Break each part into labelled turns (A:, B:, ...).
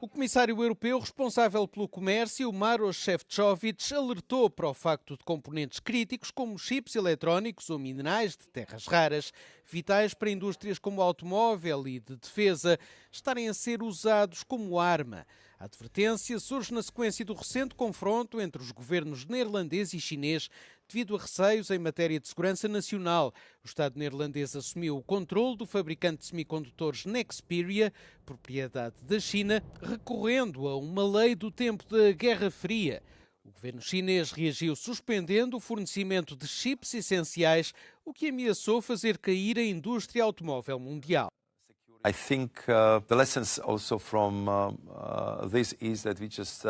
A: O comissário europeu responsável pelo Comércio, Maroš Šefčovič, alertou para o facto de componentes críticos como chips eletrónicos ou minerais de terras raras, vitais para indústrias como o automóvel e de defesa, estarem a ser usados como arma. A advertência surge na sequência do recente confronto entre os governos neerlandês e chinês devido a receios em matéria de segurança nacional. O Estado neerlandês assumiu o controle do fabricante de semicondutores Nexperia, propriedade da China, recorrendo a uma lei do tempo da Guerra Fria. O governo chinês reagiu suspendendo o fornecimento de chips essenciais, o que ameaçou fazer cair a indústria automóvel mundial.
B: I think the lessons also from this is that we just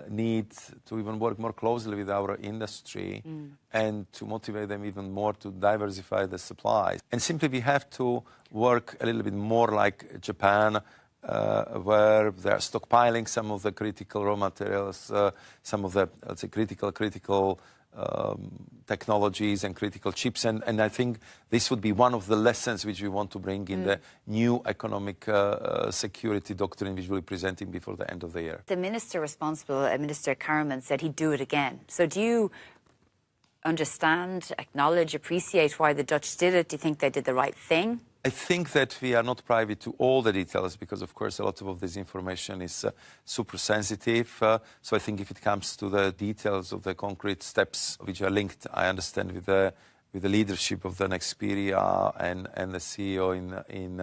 B: need to even work more closely with our industry and to motivate them even more to diversify the supplies. And simply we have to work a little bit more like Japan, where they're stockpiling some of the critical raw materials, some of the, let's say, critical technologies and critical chips. And I think this would be one of the lessons which we want to bring in the new economic security doctrine which we'll be presenting before the end of the year.
C: The minister responsible, Minister Karaman, said he'd do it again. So do you understand, acknowledge, appreciate why the Dutch did it? Do you think they did the right thing?
B: I think that we are not privy to all the details because, of course, a lot of this information is super sensitive. So I think if it comes to the details of the concrete steps which are linked, I understand with the leadership of the Nexperia and the CEO in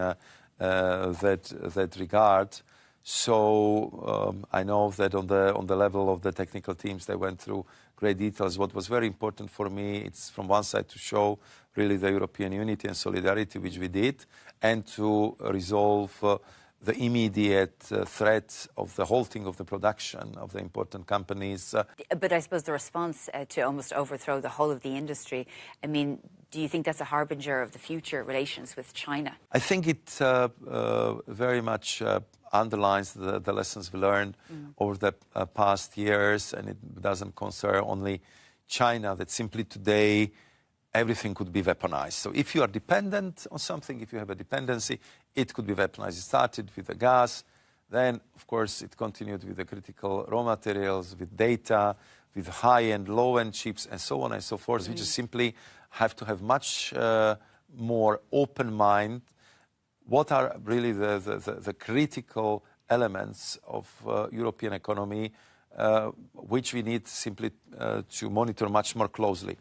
B: that regard. So I know that on the level of the technical teams, they went through great details. What was very important for me, it's from one side to show really the European unity and solidarity, which we did, and to resolve the immediate threat of the halting of the production of the important companies.
C: But I suppose the response to almost overthrow the whole of the industry, I mean, do you think that's a harbinger of the future relations with China?
B: I think it very much underlines the lessons we learned over the past years, and it doesn't concern only China, that simply today everything could be weaponized. So if you are dependent on something, if you have a dependency, it could be weaponized. It started with the gas, then, of course, it continued with the critical raw materials, with data, with high-end, low-end chips, and so on and so forth. We just simply have to have much more open mind. What are really the critical elements of European economy, which we need simply to monitor much more closely.